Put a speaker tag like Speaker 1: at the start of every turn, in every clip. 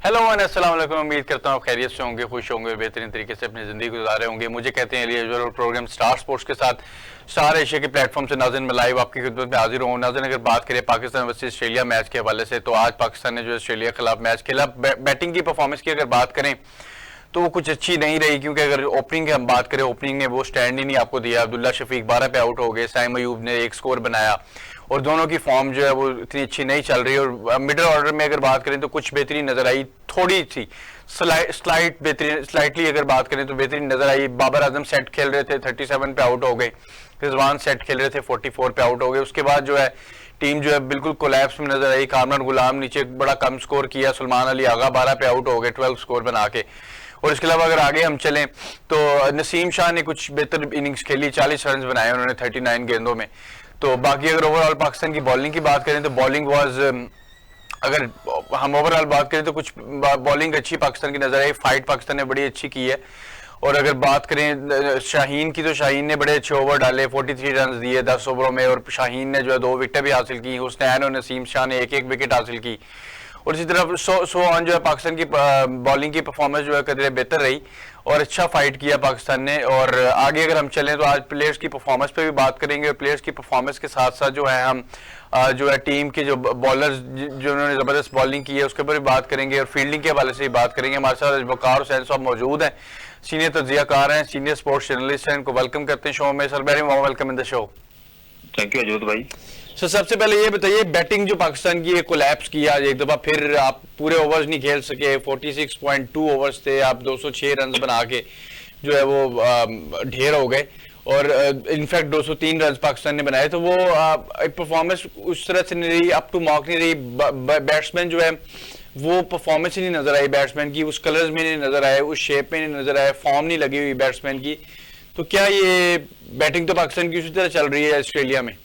Speaker 1: Hello one अस्सलाम वालेकुम। उम्मीद करता हूँ आप खैरियत से होंगे, खुश होंगे, बेहतरीन तरीके से अपनी ज़िंदगी गुजार रहे होंगे। मुझे कहते हैं एलिया प्रोग्राम स्टार स्पोर्ट्स के साथ स्टार एशिया के प्लेटफॉर्म से नाज़िन मैं लाइव आपकी खिदमत में हाजिर हूँ। नाज़िन, अगर बात करें पाकिस्तान वर्सेस ऑस्ट्रेलिया मैच के हवाले से, तो आज पाकिस्तान ने जो ऑस्ट्रेलिया के खिलाफ मैच खेला, बैटिंग की परफॉर्मेंस की अगर बात करें तो वो कुछ अच्छी नहीं रही, क्योंकि अगर ओपनिंग की हम बात करें, ओपनिंग ने वो स्टैंड ही नहीं आपको दिया। अब्दुल्ला शफीक 12 पे आउट हो गए, साइम अयूब ने एक स्कोर बनाया और दोनों की फॉर्म जो है वो इतनी अच्छी नहीं चल रही। और मिडिल ऑर्डर में अगर बात करें तो कुछ बेहतरीन नजर आई, थोड़ी सी स्लाइट बेहतरीन, स्लाइटली अगर बात करें तो बेहतरीन नजर आई। बाबर आजम सेट खेल रहे थे 37 पे आउट हो गए, रिजवान सेट खेल रहे थे 44 पे आउट हो गए। उसके बाद जो है टीम जो है बिल्कुल कोलैप्स में नजर आई। कामरान गुलाम नीचे बड़ा कम स्कोर किया, सलमान अली आगा 12 पे आउट हो गए 12 स्कोर बना के। और इसके अलावा अगर आगे हम चलें तो नसीम शाह ने कुछ बेहतर इनिंग्स खेली, 40 रन बनाए उन्होंने 39 गेंदों में। तो बाकी अगर ओवरऑल पाकिस्तान की बॉलिंग की बात करें तो बॉलिंग वाज, अगर हम ओवरऑल बात करें तो कुछ बॉलिंग अच्छी पाकिस्तान की नजर आई। फाइट पाकिस्तान ने बड़ी अच्छी की है। और अगर बात करें शाहीन की, तो शाहीन ने बड़े अच्छे ओवर डाले, 43 रन दिए 10 ओवरों में। और शाहीन ने जो है 2 विकेटें भी हासिल की। हुसनैन और नसीम शाह ने एक एक विकेट हासिल की। और इसी तरफ सो ऑन जो है पाकिस्तान की बॉलिंग की परफॉर्मेंस जो है कदरे बेहतर रही और अच्छा फाइट किया पाकिस्तान ने। और आगे अगर हम चलें तो आज प्लेयर्स की परफॉर्मेंस पे भी बात करेंगे। और प्लेयर्स की परफॉर्मेंस के साथ साथ जो है हम जो है टीम के जो बॉलर्स जिन्होंने ज़बरदस्त बॉलिंग की है उसके ऊपर भी बात करेंगे और फील्डिंग के हवाले से भी बात करेंगे। हमारे साथ वकार हुसैन साहब मौजूद हैं, सीनियर तज्जियाकार हैं, सीनियर स्पोर्ट्स जर्नलिस्ट हैं। इनको वेलकम करते हैं शो में। Sir, very warm welcome in the show.
Speaker 2: Thank you Ajoot भाई।
Speaker 1: सर, सबसे पहले ये बताइए, बैटिंग जो पाकिस्तान की कोलैप्स किया आज एक दफा फिर, आप पूरे ओवर्स नहीं खेल सके, 46.2 ओवर्स थे, आप 206 रन बना के जो है वो ढेर हो गए। और इनफैक्ट 203 रन पाकिस्तान ने बनाए, तो वो परफॉर्मेंस उस तरह से नहीं रही, अप टू मार्क नहीं रही। बैट्समैन जो है वो परफॉर्मेंस ही नहीं नजर आई बैट्समैन की, उस कलर्स में नहीं नजर आए, उस शेप में नहीं नजर आया, फॉर्म नहीं लगी हुई बैट्समैन की। तो क्या ये बैटिंग तो पाकिस्तान की उसी तरह चल रही है ऑस्ट्रेलिया में?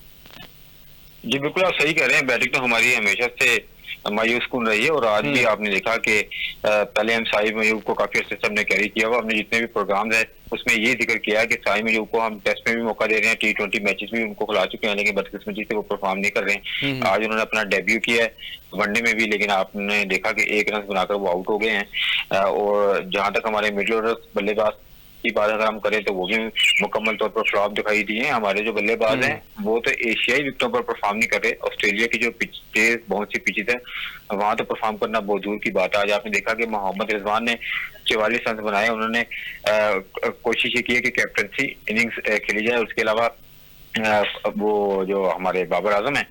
Speaker 2: जी बिल्कुल, आप सही कह रहे हैं। बैटिंग तो हमारी हमेशा से मायूस कुन रही है और आज भी आपने देखा कि पहले हम साहिब अयूब को काफी अर्से से हमने कैरी किया हुआ। हमने जितने भी प्रोग्राम है उसमें ये जिक्र किया है कि साहिब अयूब को हम टेस्ट में भी मौका दे रहे हैं, T20 मैचेस भी उनको खिला चुके हैं, लेकिन बदकिस्मती से वो परफॉर्म नहीं कर रहे हैं। आज उन्होंने अपना डेब्यू किया है वनडे में भी, लेकिन आपने देखा कि 1 रन बनाकर वो आउट हो गए हैं। और जहां तक हमारे मिडिल ऑर्डर बल्लेबाज की बात अगर हम करें तो वो भी मुकम्मल तौर पर फ्लॉप दिखाई दिए हैं। हमारे जो बल्लेबाज हैं वो तो एशियाई विकेटों पर परफॉर्म नहीं कर रहे। ऑस्ट्रेलिया की जो पिचेस, बहुत सी पिचेस है, वहां तो परफॉर्म करना बहुत दूर की बात है। आज आपने देखा कि मोहम्मद रिजवान ने 44 रन बनाए। उन्होंने कोशिश ये की है कि कैप्टनसी इनिंग्स खेली जाए। उसके अलावा वो जो हमारे बाबर आजम है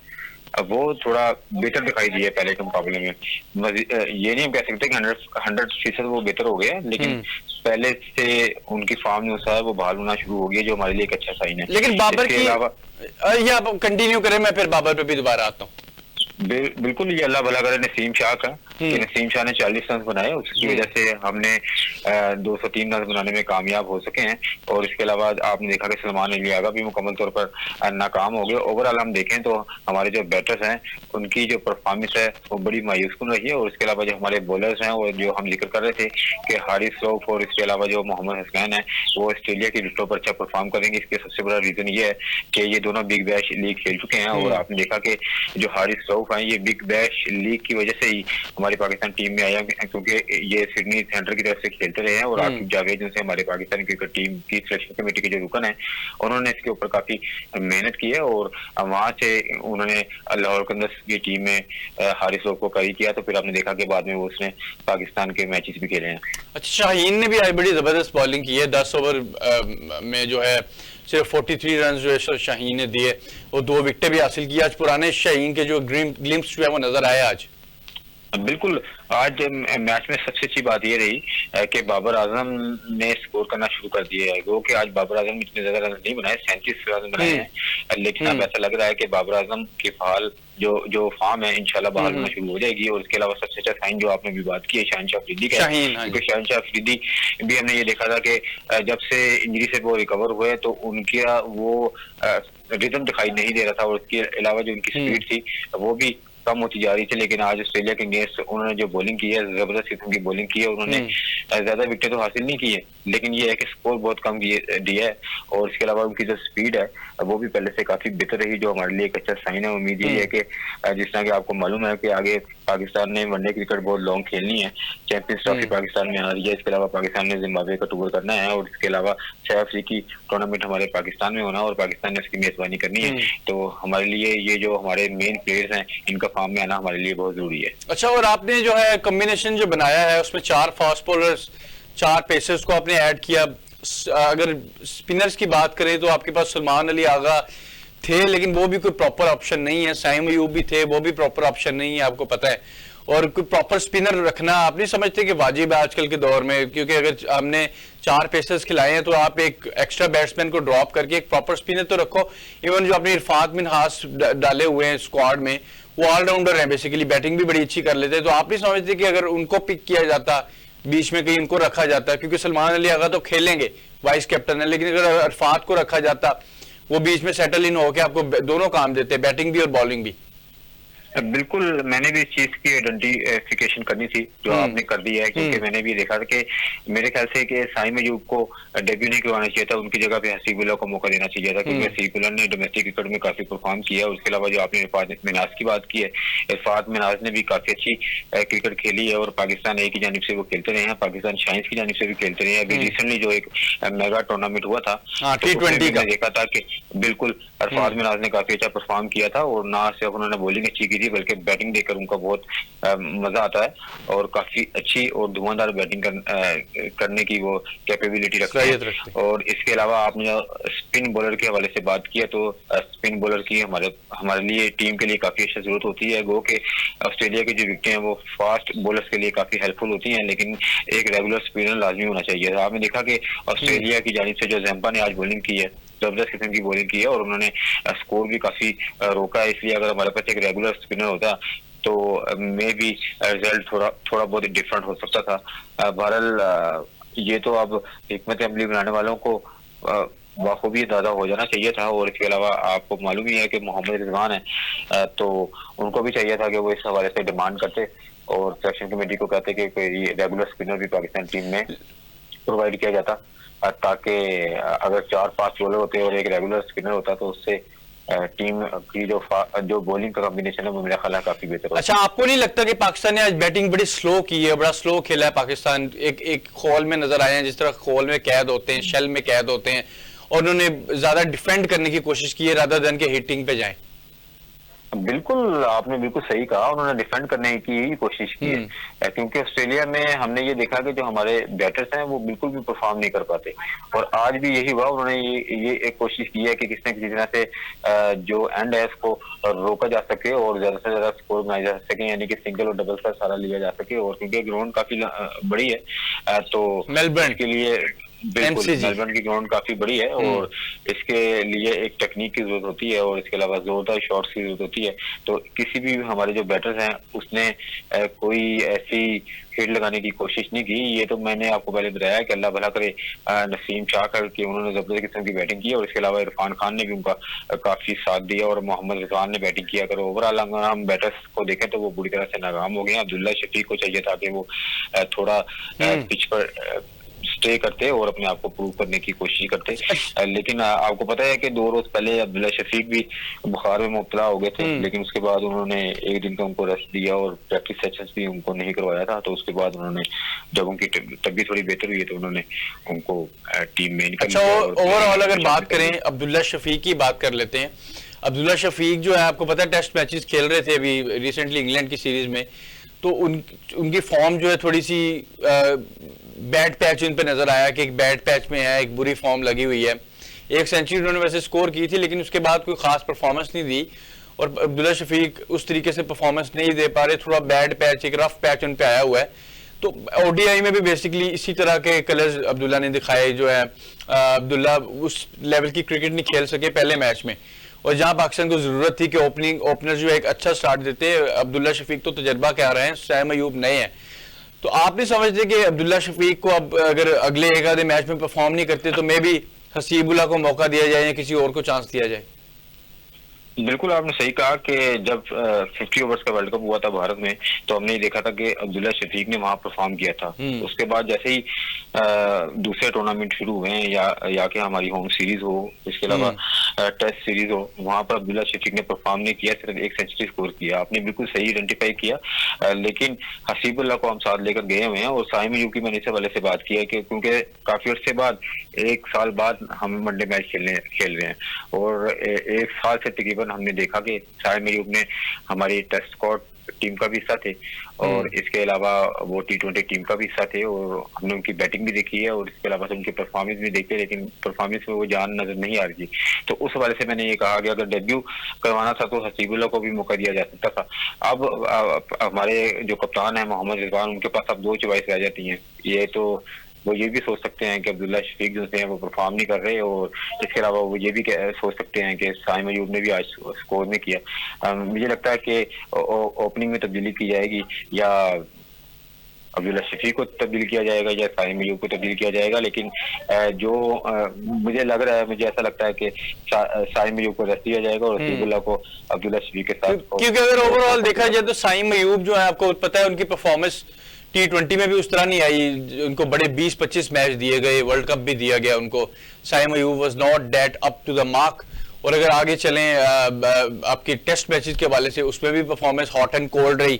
Speaker 2: वो थोड़ा बेहतर दिखाई दिया पहले के मुकाबले में। ये नहीं हम कह सकते कि 100% वो बेहतर हो गए, लेकिन पहले से उनकी फॉर्म जो है वो बहाल होना शुरू हो गई, जो हमारे लिए एक अच्छा साइन है।
Speaker 1: लेकिन बाबर की, ये आप कंटिन्यू करें, मैं फिर बाबर पे भी दोबारा आता हूँ।
Speaker 2: बिल्कुल, ये अल्लाह भला करे नसीम शाह का कि नसीम शाह ने 40 रन बनाए, उसकी वजह से हमने 203 रन बनाने में कामयाब हो सके हैं। और इसके अलावा आपने देखा कि सलमान अली आगा भी मुकम्मल तौर पर नाकाम हो गए। ओवरऑल हम देखें तो हमारे जो बैटर्स हैं उनकी जो परफॉर्मेंस है वो बड़ी मायूस कुन रही है। और इसके अलावा जो हमारे बॉलर्स हैं वो जो हम जिक्र कर रहे थे कि हारिस रऊफ और इसके अलावा जो मोहम्मद हुसैन है वो ऑस्ट्रेलिया की विकेटों पर अच्छा परफॉर्म करेंगे। इसके सबसे बड़ा रीजन ये है कि ये दोनों बिग बैश लीग खेल चुके हैं। और आपने देखा कि जो हारिस रऊफ है ये बिग बैश लीग की वजह से ही हमारी पाकिस्तान टीम में आया, क्योंकि ये सिडनी सेंटर की तरफ से खेलते रहे हैं। और आकिब जावेद जिनसे हमारे पाकिस्तान क्रिकेट टीम की सिलेक्शन कमेटी के जो रुकन है उन्होंने इसके ऊपर काफी मेहनत की है। और वहां से उन्होंने लाहौर कंदस की टीम में हारिस रऊफ को कैरी किया। तो फिर आपने देखा कि बाद में वो उसने पाकिस्तान के मैचेस भी खेले हैं।
Speaker 1: अच्छा, शाहीन ने भी आज बड़ी जबरदस्त बॉलिंग की है। 10 ओवर में जो है सिर्फ 43 रन जो है शाहीन ने दिए और 2 विकेटें भी हासिल की। आज पुराने शाहीन के जो ग्लिम्स जो है वो नजर आए आज।
Speaker 2: बिल्कुल, आज मैच में सबसे अच्छी बात ये रही कि बाबर आजम ने स्कोर करना शुरू कर दिया है। वो कि आज बाबर आजम इतने ज्यादा रन नहीं बनाए, 37 रन बनाए हैं, लेकिन अब ऐसा लग रहा है कि बाबर आजम की फाल जो फॉर्म है इंशाल्लाह बहाल होना शुरू हो जाएगी। और इसके अलावा सबसे अच्छा साइन जो आपने भी बात की है शहनशाह अफरीदी का, क्योंकि शहनशाह अफरीदी भी हमने ये देखा था कि जब से इंजरी से वो रिकवर हुए तो उनका वो रिदम दिखाई नहीं दे रहा था। और उसके अलावा जो उनकी स्पीड थी वो भी कम होती जा रही थी। लेकिन आज ऑस्ट्रेलिया के अगेंस्ट उन्होंने जो बॉलिंग की है, जबरदस्त किस्म की बॉलिंग की है। उन्होंने ज्यादा विकेट तो हासिल नहीं की है, लेकिन ये है कि स्कोर बहुत कम दिया है, और इसके अलावा उनकी जो स्पीड है वो भी पहले से काफी बेहतर रही, जो हमारे लिए एक अच्छा साइन है। उम्मीद यही है कि जिस तरह कि आपको मालूम है कि आगे पाकिस्तान ने वनडे क्रिकेट बहुत लॉन्ग खेलनी है, चैंपियंस ट्रॉफी पाकिस्तान में आ रही है, इसके अलावा पाकिस्तान ने जिम्बाब्वे का टूर करना है, और इसके अलावा 6 अफ्रीकी टूर्नामेंट हमारे पाकिस्तान में होना और पाकिस्तान ने उसकी मेजबानी करनी है। तो हमारे लिए ये जो हमारे मेन प्लेयर्स हैं इनका फॉर्म में आना हमारे लिए बहुत जरूरी है।
Speaker 1: अच्छा, और आपने जो है कॉम्बिनेशन जो बनाया है उसमें 4 फास्ट बॉलर्स, 4 पेसर्स को आपने ऐड किया। अगर स्पिनर्स की बात करें तो आपके पास सलमान अली आगा थे, लेकिन वो भी कोई प्रॉपर ऑप्शन नहीं है। साइम अयूब भी थे, वो भी प्रॉपर ऑप्शन नहीं है, आपको पता है। और कोई प्रॉपर स्पिनर रखना आप नहीं समझते कि वाजिब है आजकल के दौर में? क्योंकि अगर हमने 4 पेसर्स खिलाए हैं तो आप एक एक्स्ट्रा बैट्समैन को ड्रॉप करके एक प्रॉपर स्पिनर तो रखो। इवन जो आपने इरफान मिन्हास डाले हुए हैं स्क्वाड में, वो ऑलराउंडर हैं, बेसिकली बैटिंग भी बड़ी अच्छी कर लेते हैं। तो आप नहीं समझते कि अगर उनको पिक किया जाता, बीच में कहीं उनको रखा जाता, क्योंकि सलमान अली आगा तो खेलेंगे, वाइस कैप्टन है, लेकिन अगर इरफान को रखा जाता, वो बीच में सेटल इन होकर आपको दोनों काम देते, बैटिंग भी और बॉलिंग भी।
Speaker 2: बिल्कुल, मैंने भी इस चीज की आइडेंटिफिकेशन करनी थी जो आपने कर दी है, क्योंकि मैंने भी देखा था कि मेरे ख्याल से कि साइम अयूब को डेब्यू नहीं करवाना चाहिए था, उनकी जगह पे हसीबुल्लाह को मौका देना चाहिए था, क्योंकि हसीबुल्लाह ने डोमेस्टिक क्रिकेट में काफी परफॉर्म किया है। उसके अलावा जो आपने इरफान मिन्हास की बात की है, इरफान मिन्हास ने भी काफी अच्छी क्रिकेट खेली है, और पाकिस्तान ए की जानिब से वो खेलते रहे हैं, पाकिस्तान शाइन्स की जानिब से भी खेलते रहे हैं। अभी रिसेंटली जो एक मेगा टूर्नामेंट हुआ था
Speaker 1: T20 का,
Speaker 2: देखा था कि बिल्कुल इरफान मिन्हास ने काफी अच्छा परफॉर्म किया था, और ना सिर्फ उन्होंने बॉलिंग अच्छी की थी बल्कि बैटिंग देखकर उनका बहुत मजा आता है, और काफी अच्छी और धुआंधार बैटिंग करने की वो कैपेबिलिटी रखते हैं। और इसके अलावा आपने स्पिन बॉलर के हवाले से बात की है, तो स्पिन बॉलर की हमारे लिए टीम के लिए काफी अच्छी जरूरत होती है। गो के ऑस्ट्रेलिया की जो विकेटें हैं वो फास्ट बॉलर्स के लिए काफी हेल्पफुल होती हैं, लेकिन एक रेगुलर स्पिनर लाजमी होना चाहिए। आपने देखा कि ऑस्ट्रेलिया की जानिब से जो जैम्पा ने आज बॉलिंग की है, जबरदस्त किस्म की बॉलिंग की है, और उन्होंने स्कोर भी काफी रोका है। इसलिए अगर हमारे पास एक रेगुलर स्पिनर होता तो मे भी रिजल्ट थोड़ा बहुत डिफरेंट हो सकता था। बहरहाल ये तो अब हिकमत अमली बनाने वालों को बाखूबी अंदाजा हो जाना चाहिए था। और इसके अलावा आपको मालूम ही है कि मोहम्मद रिजवान है, तो उनको भी चाहिए था कि वो इस हवाले से डिमांड करते और सिलेक्शन कमेटी को कहते कि कोई रेगुलर स्पिनर भी पाकिस्तान टीम में प्रोवाइड किया जाता, ताकि अगर 4 फास्ट बॉलर होते और एक रेगुलर स्पिनर होता तो उससे टीम की जो बॉलिंग का कॉम्बिनेशन है वो मेरा ख्याल है काफी बेहतर होता।
Speaker 1: अच्छा, आपको नहीं लगता कि पाकिस्तान ने आज बैटिंग बड़ी स्लो की है, बड़ा स्लो खेला है पाकिस्तान? एक खोल में नजर आए हैं, जिस तरह खोल में कैद होते हैं, शेल में कैद होते हैं, और उन्होंने ज्यादा डिफेंड करने की कोशिश की है रादर देन के हिटिंग पे जाएं।
Speaker 2: बिल्कुल, आपने बिल्कुल सही कहा, उन्होंने डिफेंड करने की ही कोशिश की है, क्योंकि ऑस्ट्रेलिया में हमने ये देखा कि जो हमारे बैटर्स हैं वो बिल्कुल भी परफॉर्म नहीं कर पाते, और आज भी यही हुआ। उन्होंने ये एक कोशिश की है कि किसी न किसी तरह से जो एंड है उसको रोका जा सके और ज्यादा से ज्यादा स्कोर बनाए जा सके, यानी कि सिंगल और डबल का सारा लिया जा सके। और क्योंकि ग्राउंड काफी बड़ी है, तो मेलबर्न के लिए बिल्कुल मेलबर्न की ग्राउंड काफी बड़ी है, और इसके लिए एक टेक्निक की जरूरत होती है, और इसके अलावा जोरदार शॉट्स की जरूरत होती है। तो किसी भी हमारे जो बैटर्स हैं उसने कोई ऐसी हिट लगाने की कोशिश नहीं की। ये तो मैंने आपको पहले बताया कि अल्लाह भला करे नसीम शाह करके उन्होंने जबरदस्त किस्म की बैटिंग की, और इसके अलावा इरफान खान ने भी उनका काफी साथ दिया, और मोहम्मद रिजवान ने बैटिंग किया। अगर ओवरऑल अगर हम बैटर्स को देखें तो वो बुरी तरह से नाकाम हो गए। अब्दुल्ला शफीक को चाहिए था कि वो थोड़ा पिच पर स्टे करते और अपने आप को प्रूव करने की कोशिश करते, लेकिन आपको पता है कि 2 रोज पहले अब्दुल्ला शफीक भी बुखार में मुब्तला हो गए थे, लेकिन उसके बाद उन्होंने एक दिन का उनको रेस्ट दिया और प्रैक्टिस सेशंस भी उनको नहीं करवाया था। तो उसके बाद उन्होंने जब उनकी तबीयत थोड़ी बेहतर हुई तो उन्होंने उनको टीम में निकाल लिया।
Speaker 1: ओवरऑल अगर बात करें अब्दुल्ला शफीक की बात कर लेते हैं। अब्दुल्ला शफीक जो है आपको पता है टेस्ट मैचेस खेल रहे थे अभी रिसेंटली इंग्लैंड की सीरीज में, तो उनकी फॉर्म जो है थोड़ी सी बैड पैच उन पे नजर आया कि एक बैड पैच में है, एक बुरी फॉर्म लगी हुई है। 1 सेंचुरी उन्होंने वैसे स्कोर की थी, लेकिन उसके बाद कोई खास परफॉर्मेंस नहीं दी, और अब्दुल्ला शफीक उस तरीके से परफॉर्मेंस नहीं दे पा रहे। थोड़ा बैड पैच, एक रफ पैच उन पे आया हुआ है। तो ओडीआई में भी बेसिकली इसी तरह के कलर्स अब्दुल्ला ने दिखाए। जो है अब्दुल्ला उस लेवल की क्रिकेट नहीं खेल सके पहले मैच में, और जहां पाकिस्तान को जरूरत थी कि ओपनर जो एक अच्छा स्टार्ट देते, अब्दुल्ला शफीक तो तजर्बा क्या रहे हैं, साइम अयूब नए हैं। तो आप नहीं समझते कि अब्दुल्ला शफीक को अब अगर अगले एक आधे मैच में परफॉर्म नहीं करते तो मे भी हसीबुल्लाह को मौका दिया जाए या किसी और को चांस दिया जाए?
Speaker 2: बिल्कुल आपने सही कहा कि जब 50 ओवर्स का वर्ल्ड कप हुआ था भारत में, तो हमने ये देखा था कि अब्दुल्ला शफीक ने वहां परफॉर्म किया था। उसके बाद जैसे ही दूसरे टूर्नामेंट शुरू हुए या कि हमारी होम सीरीज हो, इसके अलावा टेस्ट सीरीज हो, वहां पर अब्दुल्ला शफीक ने परफॉर्म नहीं किया, सिर्फ एक सेंचुरी स्कोर किया। आपने बिल्कुल सही आइडेंटिफाई किया। लेकिन हसीबुल्लाह को हम साथ लेकर गए हुए हैं, और साइम अयूब की मैंने इस हवाले से बात की है कि क्योंकि काफी अर्से बाद, 1 साल बाद हम वनडे मैच खेल रहे हैं, और 1 साल से तकरीबन हमने देखा कि साइम अयूब ने हमारी टेस्ट स्क्वाड टीम का भी हिस्सा थे, और इसके अलावा वो T20 टीम का भी हिस्सा थे, और हमने उनकी बैटिंग भी देखी है, और इसके अलावा उनकी परफॉर्मेंस भी देखी है, लेकिन परफॉर्मेंस में वो जान नजर नहीं आ रही थी। तो उस हवाले से मैंने ये कहा कि अगर डेब्यू करवाना था तो हसीबुल्लाह को भी मौका दिया जा सकता था। अब हमारे जो कप्तान है मोहम्मद रिजवान, उनके पास अब 2 चॉइस रह जाती हैं। ये तो वो ये भी सोच सकते हैं कि अब्दुल्ला शफीक जो हैं वो परफॉर्म नहीं कर रहे, और इसके अलावा वो ये भी सोच सकते हैं कि साइम अयूब ने भी आज स्कोर नहीं किया। मुझे लगता है कि ओपनिंग में तब्दीली की जाएगी, या अब्दुल्ला शफीक को तब्दील किया जाएगा या साइम अयूब को तब्दील किया जाएगा। लेकिन मुझे लग रहा है, मुझे ऐसा लगता है कि साइम अयूब को रेस्ट दिया जाएगा, और हसीबुल्लाह को अब्दुल्ला शफीक के साथ।
Speaker 1: क्योंकि अगर ओवरऑल देखा जाए तो साइम अयूब जो है, आपको पता है उनकी परफॉर्मेंस T20 में भी उस तरह नहीं आई। उनको बड़े 20-25 मैच दिए गए, वर्ल्ड कप भी दिया गया उनको। Saim Ayub was not that up to the mark. और अगर आगे चलें आपकी टेस्ट मैचेस के हवाले से, उसमें भी परफॉर्मेंस हॉट एंड कोल्ड रही,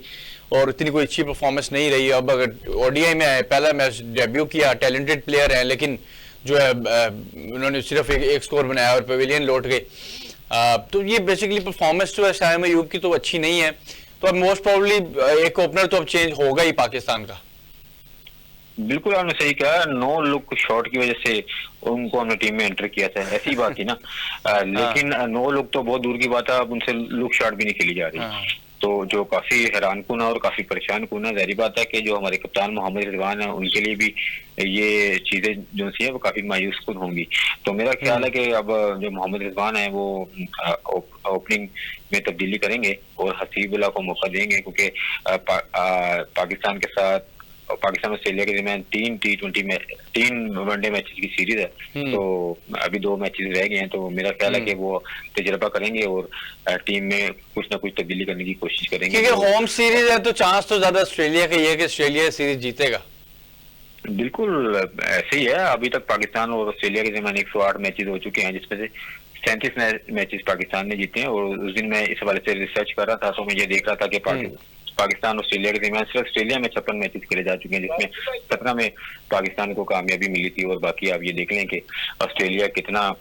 Speaker 1: और इतनी कोई अच्छी परफॉर्मेंस नहीं रही। अब अगर ODI में पहला मैच डेब्यू किया, टैलेंटेड प्लेयर है, लेकिन जो है उन्होंने सिर्फ एक स्कोर बनाया और पवेलियन लौट गए। तो ये बेसिकली परफॉर्मेंस जो है साइम अयूब की तो अच्छी नहीं है। तो अब मोस्ट प्रोबेबली एक ओपनर तो अब चेंज होगा ही पाकिस्तान का।
Speaker 2: बिल्कुल आपने सही कहा, नो लुक शॉट की वजह से उनको हमने टीम में एंटर किया था, ऐसी बात थी ना। लेकिन नो लुक तो बहुत दूर की बात है, अब उनसे लुक शॉट भी नहीं खेली जा रही। तो जो काफी हैरान कुन और काफी परेशान कुन है। जाहिर बात है कि जो हमारे कप्तान मोहम्मद रिजवान है, उनके लिए भी ये चीजें जो सी है वो काफी मायूस कुन होंगी। तो मेरा ख्याल है कि अब जो मोहम्मद रिजवान है वो ओपनिंग में तब्दीली करेंगे और हसीबुल्लाह को मौका देंगे, क्योंकि पाकिस्तान के साथ, पाकिस्तान ऑस्ट्रेलिया के दरमियान 3 वनडे मैचेस की सीरीज है। तो अभी 2 मैचेस रह गए हैं, तो मेरा ख्याल है कि वो तजुर्बा करेंगे और टीम में कुछ ना कुछ तब्दीली करने की कोशिश करेंगे।
Speaker 1: क्योंकि होम सीरीज है तो चांस तो ज्यादा ऑस्ट्रेलिया का ही है कि ऑस्ट्रेलिया सीरीज जीतेगा।
Speaker 2: बिल्कुल ऐसे ही है। अभी तक पाकिस्तान और ऑस्ट्रेलिया के दरमियान 108 मैचेस हो चुके हैं, जिसमें से 37 मैचेस पाकिस्तान ने जीते हैं। और उस दिन मैं इस हवाले से रिसर्च कर रहा था, तो मैं ये देख रहा था कि पाकिस्तान ऑस्ट्रेलिया के दरमियान सिर्फ ऑस्ट्रेलिया में 56 मैचेस खेले जा चुके हैं, जिसमें 17 में पाकिस्तान को कामयाबी मिली थी। और बाकी आप ये देख लें कि ऑस्ट्रेलिया कितना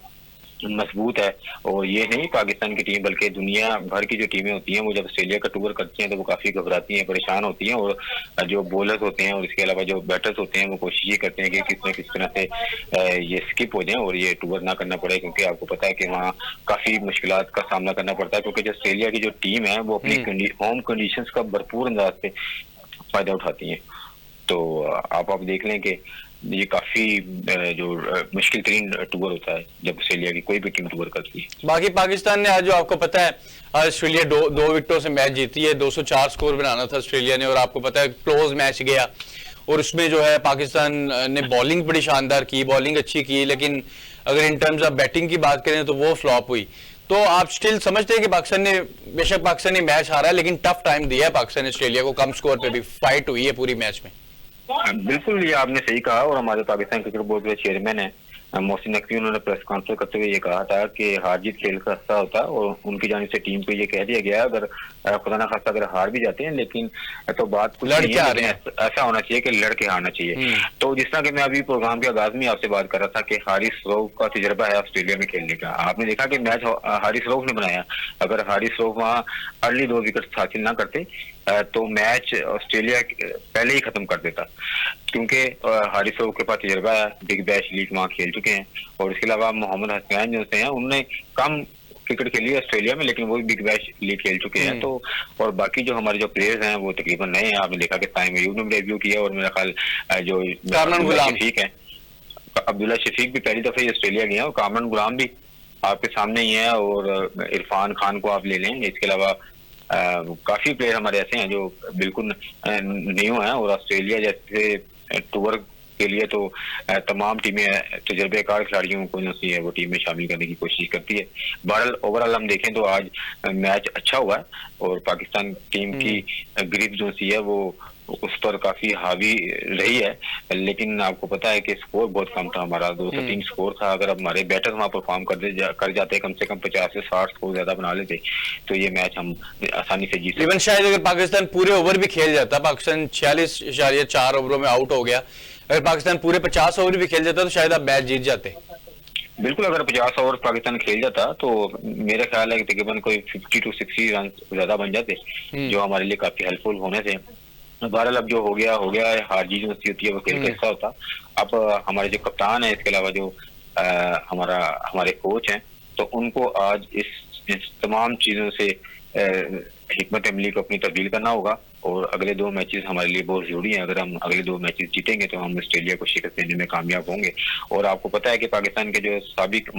Speaker 2: मजबूत है। और ये नहीं पाकिस्तान की टीम, बल्कि दुनिया भर की जो टीमें होती हैं वो जब ऑस्ट्रेलिया का टूर करती हैं तो वो काफी घबराती हैं, परेशान होती हैं। और जो बॉलर्स होते हैं और इसके अलावा जो बैटर्स होते हैं वो कोशिश ये करते हैं कि किस न किस तरह से ये स्किप हो जाए और ये टूर ना करना पड़े, क्योंकि आपको पता है कि वहाँ काफी मुश्किलात का सामना करना पड़ता है। क्योंकि जो ऑस्ट्रेलिया की जो टीम है वो अपनी होम कंडीशंस का भरपूर अंदाज से फायदा उठाती है। तो आप देख लें कि ये काफी जो मुश्किल तरीन टूर होता है जब ऑस्ट्रेलिया की कोई भी टीम टूर करती है।
Speaker 1: बाकी पाकिस्तान ने आज, जो आपको पता है, आज ऑस्ट्रेलिया दो विकेटों से मैच जीती है। 204 स्कोर बनाना था ऑस्ट्रेलिया ने, और आपको पता है क्लोज मैच गया। और उसमें जो है पाकिस्तान ने बॉलिंग बड़ी शानदार की, बॉलिंग अच्छी की, लेकिन अगर इन टर्म्स ऑफ बैटिंग की बात करें तो वो फ्लॉप हुई। तो आप स्टिल समझते हैं कि पाकिस्तान ने, बेशक पाकिस्तान ने मैच हारा है, लेकिन टफ टाइम दिया है पाकिस्तान ने ऑस्ट्रेलिया को, कम स्कोर पे भी फाइट हुई है पूरी मैच में।
Speaker 2: बिल्कुल, ये आपने सही कहा। और हमारे पाकिस्तान क्रिकेट बोर्ड के चेयरमैन है मोहसिन नकवी, उन्होंने प्रेस कॉन्फ्रेंस करते हुए ये कहा था कि हार जीत खेल का हिस्सा होता है, और उनकी जानिब से टीम को ये कह दिया गया अगर खुदा ना खास्ता अगर हार भी जाते हैं, लेकिन तो बात कुछ नहीं है, ऐसा होना चाहिए कि लड़के हारना चाहिए। तो जिस तरह कि मैं अभी प्रोग्राम के आगाज में आपसे बात कर रहा था कि हारिस रऊफ का तजुर्बा है ऑस्ट्रेलिया में खेलने का। आपने देखा कि मैच हारिस रऊफ ने बनाया। अगर हारिस रऊफ वहाँ अर्ली 2 विकेट हासिल ना करते तो मैच ऑस्ट्रेलिया पहले ही खत्म कर देता, क्योंकि हारिस रऊफ के पास तजुर्बा है, बिग बैश लीग वहाँ खेल चुके हैं। और इसके अलावा मोहम्मद हसनैन जो हैं उन्होंने कम क्रिकेट खेली है ऑस्ट्रेलिया में, लेकिन वो भी बिग बैश लीग खेल चुके हैं। तो और बाकी जो हमारे जो प्लेयर्स हैं वो तकरीबन नए हैं। आपने देखा कि साइम अयूब ने भी डेब्यू किया, और मेरा ख्याल जो शफीक है, अब्दुल्ला शफीक भी पहली दफा ऑस्ट्रेलिया गए हैं, और कामरान गुलाम भी आपके सामने ही है, और इरफान खान को आप ले लें। इसके अलावा काफी प्लेयर हमारे ऐसे हैं जो बिल्कुल न्यू हैं, और ऑस्ट्रेलिया जैसे टूर के लिए तो तमाम टीमें तजर्बेकार खिलाड़ियों को जो है वो टीम में शामिल करने की कोशिश करती है। बहरहाल ओवरऑल हम देखें तो आज मैच अच्छा हुआ है और पाकिस्तान टीम की ग्रिप जो सी है वो उस पर काफी हावी रही है, लेकिन आपको पता है कि स्कोर बहुत कम था हमारा, 203 स्कोर था। अगर हमारे बैटर वहां परफॉर्म कर जाते कम से कम 50 से 60 स्कोर ज्यादा बना लेते तो ये मैच हम आसानी से जीत सकते।
Speaker 1: इवन शायद अगर पाकिस्तान पूरे ओवर भी खेल जाता, पाकिस्तान 46.4 ओवरों में आउट हो गया, अगर पाकिस्तान पूरे 50 ओवर भी खेल जाता तो शायद आप मैच जीत जाते।
Speaker 2: बिल्कुल, अगर 50 ओवर पाकिस्तान खेल जाता तो मेरा ख्याल है कि तकरीबन कोई 50 to 60 रन ज्यादा बन जाते, जो हमारे लिए काफी हेल्पफुल होने थे। बहरहाल अब जो हो गया है, हार जीत होती है वो खेल का हिस्सा होता। अब हमारे जो कप्तान है, इसके अलावा जो हमारे कोच हैं, तो उनको आज इस तमाम चीजों से हिकमत अमली को अपनी तब्दील करना होगा और अगले 2 मैचेस हमारे लिए बहुत जरूरी हैं। अगर हम अगले 2 मैचेस जीतेंगे तो हम ऑस्ट्रेलिया को शिकस्त देने में कामयाब होंगे। और आपको पता है कि पाकिस्तान के जो साबिक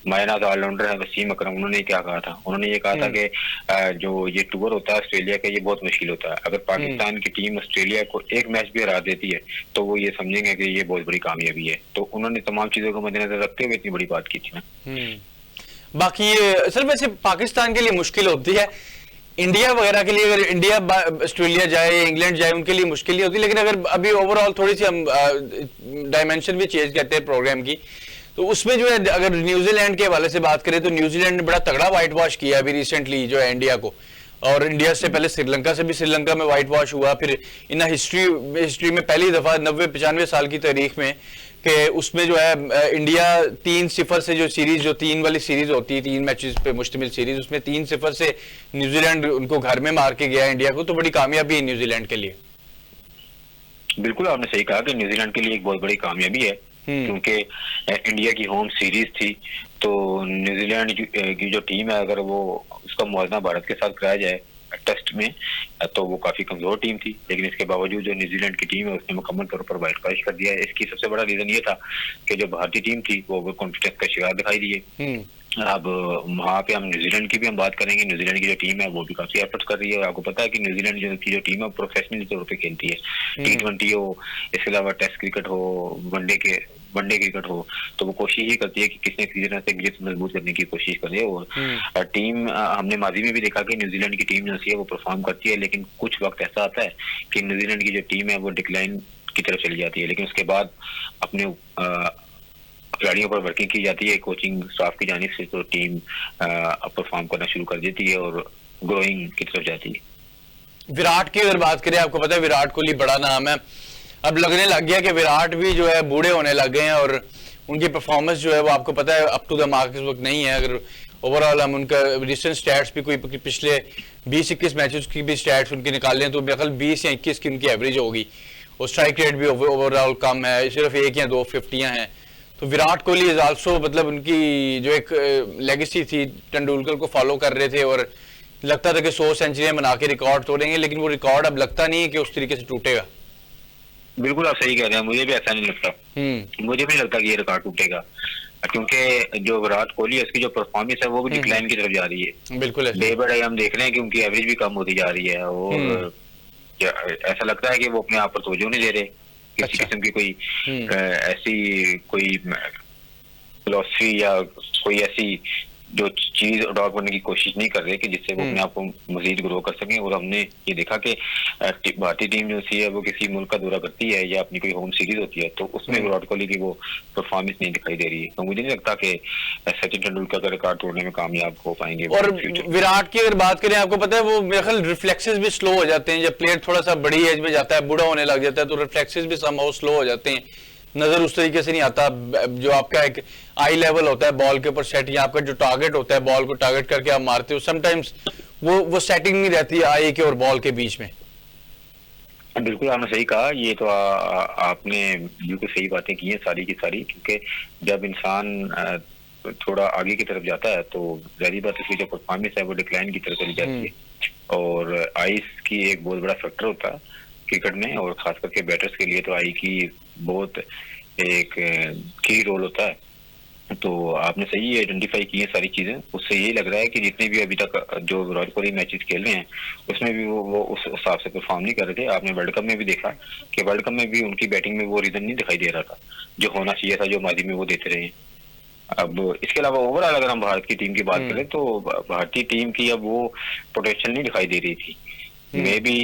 Speaker 2: मायनाज ऑलराउंडर है वसीम अकरम, उन्होंने क्या कहा था? उन्होंने ये कहा था कि जो ये टूर होता है ऑस्ट्रेलिया का, ये बहुत मुश्किल होता है। अगर पाकिस्तान की टीम ऑस्ट्रेलिया को एक मैच भी हरा देती है तो वो ये समझेंगे कि ये बहुत बड़ी कामयाबी है। तो उन्होंने तमाम चीजों को मद्देनजर रखते हुए इतनी बड़ी बात की थी ना।
Speaker 1: बाकी ये सर वैसे पाकिस्तान के लिए मुश्किल होती है, इंडिया वगैरह के लिए अगर इंडिया ऑस्ट्रेलिया जाए, इंग्लैंड जाए, उनके लिए मुश्किल नहीं होती, लेकिन अगर अभी ओवरऑल थोड़ी सी हम डायमेंशन भी चेंज करते हैं प्रोग्राम की, तो उसमें जो है अगर न्यूजीलैंड के हवाले से बात करें तो न्यूजीलैंड ने बड़ा तगड़ा व्हाइट वॉश किया अभी रिसेंटली जो है इंडिया को, और इंडिया से पहले श्रीलंका से भी श्रीलंका में व्हाइट वॉश हुआ। फिर इन हिस्ट्री में पहली दफा 90-95 साल की तारीख में कि उसमें जो है इंडिया 3-0 से जो सीरीज, जो 3 वाली सीरीज होती है, 3 मैचेस पे मुश्तमिल सीरीज, उसमें 3-0 से न्यूजीलैंड उनको घर में मार के गया इंडिया को, तो बड़ी कामयाबी है न्यूजीलैंड के लिए।
Speaker 2: बिल्कुल, आपने सही कहा कि न्यूजीलैंड के लिए एक बहुत बड़ी कामयाबी है, क्योंकि इंडिया की होम सीरीज थी। तो न्यूजीलैंड की जो टीम है, अगर वो उसका मुआवजा भारत के साथ कराया जाए टेस्ट में, तो वो काफी कमजोर टीम थी, लेकिन इसके बावजूद जो न्यूजीलैंड की टीम है उसने मुकम्मल तौर पर व्हाइट वॉश कर दिया है। इसकी सबसे बड़ा रीजन ये था कि जो भारतीय टीम थी वो ओवर कॉन्फिडेंस का शिकार दिखाई दिए। अब वहाँ पे हम न्यूजीलैंड की भी हम बात करेंगे। न्यूजीलैंड की जो टीम है वो भी काफी एफर्ट कर रही है। आपको पता है कि न्यूजीलैंड की जो टीम है प्रोफेशनल तौर पे खेलती है, T20 हो, इसके अलावा टेस्ट क्रिकेट हो, वनडे क्रिकेट हो, तो वो कोशिश ही करती है कि किसी न किसी तरह से ग्रिप मजबूत करने की कोशिश करे। और टीम हमने माजी में भी देखा कि न्यूजीलैंड की टीम जो है वो परफॉर्म करती है, लेकिन कुछ वक्त ऐसा आता है कि न्यूजीलैंड की जो टीम है वो डिक्लाइन की तरफ चली जाती है, लेकिन उसके बाद अपने खिलाड़ियों पर वर्किंग की जाती है कोचिंग स्टाफ की जानिब से, तो टीम परफॉर्म करना शुरू कर देती है और ग्रोइंग की तरफ जाती है।
Speaker 1: विराट की अगर बात करें, आपको पता है विराट कोहली बड़ा नाम है, अब लगने लग गया कि विराट भी जो है बूढ़े होने लग गए हैं और उनकी परफॉर्मेंस जो है वो आपको पता है अप टू द मार्क इस वक्त नहीं है। अगर ओवरऑल हम उनका रिसेंट स्टैट्स भी कोई पिछले 20-21 मैचेस की भी स्टैट्स उनकी निकाल लें तो मेरे 20 या 21 की उनकी एवरेज होगी, और स्ट्राइक रेट भी ओवरऑल कम है, सिर्फ 1 या 2 50 हैं। तो विराट कोहली इज आल्सो, मतलब उनकी जो एक लेगेसी थी, तेंदुलकर को फॉलो कर रहे थे और लगता था कि 100 सेंचुरियां बना के रिकॉर्ड तोड़ेंगे, लेकिन वो रिकॉर्ड अब लगता नहीं है कि उस तरीके से टूटेगा।
Speaker 2: बिल्कुल आप सही कह रहे हैं, मुझे भी ऐसा नहीं लगता। मुझे भी लगता कि ये रिकॉर्ड टूटेगा, क्योंकि जो विराट कोहली है उसकी जो परफॉर्मेंस है वो भी डिक्लाइन की तरफ जा रही है। बिल्कुल डे बाय डे हम देख रहे हैं कि उनकी एवरेज भी कम होती जा रही है, और ऐसा लगता है कि वो अपने आप पर तवज्जो नहीं दे रहे, किसी किस्म की कोई ऐसी कोई फिलॉसफी या कोई ऐसी जो चीज अडॉप्ट करने की कोशिश नहीं कर रहे कि जिससे वो अपने आप को मजीद ग्रो कर सकें। और हमने ये देखा कि भारतीय टीम जो सी है वो किसी मुल्क का दौरा करती है या अपनी कोई होम सीरीज होती है तो उसमें विराट कोहली की वो परफॉर्मेंस नहीं दिखाई दे रही है। तो मुझे नहीं लगता कि सचिन तेंदुलकर का रिकॉर्ड तोड़ने में कामयाब हो पाएंगे।
Speaker 1: और विराट की अगर बात करें, आपको पता है वो मेरे ख्याल रिफ्लेक्सेस भी स्लो हो जाते हैं जब प्लेयर थोड़ा सा बड़ी एज में जाता है, बूढ़ा होने लग जाता है, तो रिफ्लेक्सेस भी समहाउ स्लो हो जाते हैं, नजर उस तरीके से नहीं आता। जो आपका एक आई लेवल होता है बॉल के ऊपर सेट, या आपका जो टारगेट होता है बॉल को टारगेट करके आप मारते हो, समटाइम्स वो सेटिंग नहीं रहती है आई के और बॉल के बीच में।
Speaker 2: बिल्कुल आपने सही कहा, ये तो आपने बिल्कुल सही बातें की हैं सारी की सारी, क्योंकि जब इंसान थोड़ा आगे की तरफ जाता है तो जाहिर बात है जो परफॉर्मेंस है वो डिक्लाइन की तरफ चली जाती है। और आइस की एक बहुत बड़ा फैक्टर होता है क्रिकेट में, और खास करके बैटर्स के लिए तो आई की बहुत एक की रोल होता है। तो आपने सही आइडेंटिफाई की है सारी चीजें। उससे यही लग रहा है कि जितने भी अभी तक जो विराट कोहली मैचेस खेल रहे हैं उसमें भी वो उस हिसाब से परफॉर्म नहीं कर रहे थे। आपने वर्ल्ड कप में भी देखा कि वर्ल्ड कप में भी उनकी बैटिंग में वो रीजन नहीं दिखाई दे रहा था जो होना चाहिए था, जो माजी में वो देते रहे हैं। अब इसके अलावा ओवरऑल अगर हम भारत की टीम की बात करें तो भारतीय टीम की अब वो पोटेंशियल नहीं दिखाई दे रही थी। मे बी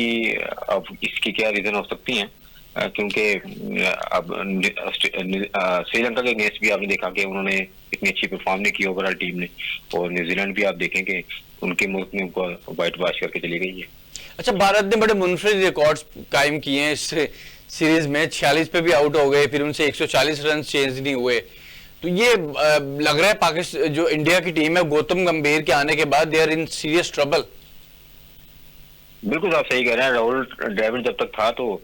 Speaker 2: अब इसकी क्या रीजन हो सकती है, क्योंकि अब श्रीलंका के अगेंस्ट भी आपने देखा कि उन्होंने इतनी अच्छी परफॉर्म नहीं की ओवरऑल टीम ने, और न्यूजीलैंड भी आप देखें कि उनके मुल्क में उनको व्हाइट वॉश करके चली गई है।
Speaker 1: अच्छा, भारत ने बड़े मुनफरिद रिकॉर्ड्स कायम किए हैं इस सीरीज में, 46 पे भी आउट हो गए, फिर उनसे 140 रन चेंज नहीं हुए। तो ये लग रहा है पाकिस्तान जो इंडिया की टीम है गौतम गंभीर के आने के बाद they are in serious trouble.
Speaker 2: बिल्कुल आप सही कह रहे हैं। राहुल द्रविड़ जब तक था तो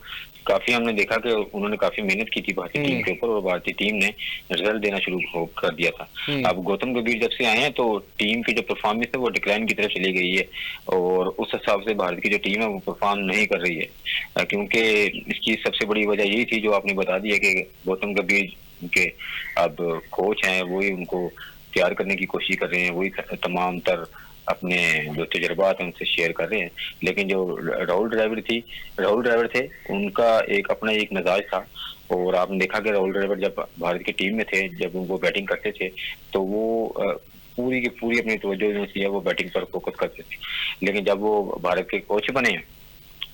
Speaker 2: काफी हमने देखा कि उन्होंने काफी मेहनत की थी भारतीय टीम के ऊपर, और भारतीय टीम ने रिजल्ट देना शुरू कर दिया था। अब गौतम गंभीर जब से आए हैं तो टीम की जो परफॉर्मेंस है वो डिक्लाइन की तरफ चली गई है, और उस हिसाब से भारत की जो टीम है वो परफॉर्म नहीं कर रही है। क्योंकि इसकी सबसे बड़ी वजह यही थी जो आपने बता दी है कि गौतम गंभीर के अब कोच हैं वही उनको तैयार करने की कोशिश कर रहे हैं, वही तमाम तर अपने जो तजुर्बात हैं उनसे शेयर कर रहे हैं। लेकिन जो राहुल द्रविड़ थे उनका एक अपना एक मिजाज था, और आपने देखा कि राहुल द्रविड़ जब भारत की टीम में थे, जब वो बैटिंग करते थे तो वो पूरी की पूरी अपनी तवज्जो जो है वो बैटिंग पर फोकस करते थे। लेकिन जब वो भारत के कोच बने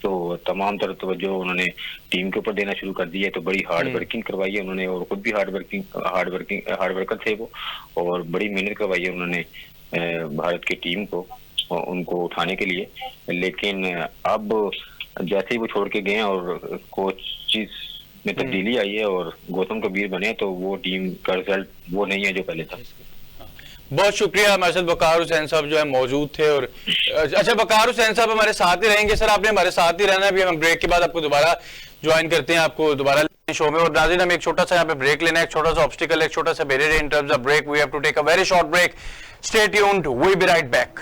Speaker 2: तो तमाम तरह तवज्जो उन्होंने टीम के ऊपर देना शुरू कर दी है। तो बड़ी हार्ड वर्किंग करवाई है उन्होंने, और खुद भी हार्ड वर्कर थे वो, और बड़ी मेहनत करवाई है उन्होंने भारत की टीम को उनको उठाने के लिए। लेकिन अब जैसे ही वो छोड़ के गए और कोचेस में तब्दीली आई है और गौतम गंभीर बने, तो वो टीम का रिजल्ट वो नहीं है जो पहले था।
Speaker 1: बहुत शुक्रिया, हमारे साथ वकार हुसैन साहब जो है मौजूद थे। और अच्छा, वकार हुसैन साहब हमारे साथ ही रहेंगे। सर आपने हमारे साथ ही रहना है, अभी हम ब्रेक के बाद आपको दोबारा ज्वाइन करते हैं, आपको दोबारा शो में। और नाज़रीन, हम एक छोटा सा यहाँ पे ब्रेक लेना है, एक छोटा सा ऑब्स्टिकल, एक छोटा सा barrier in terms of break. We have to take a very short break. Stay tuned, we be right back.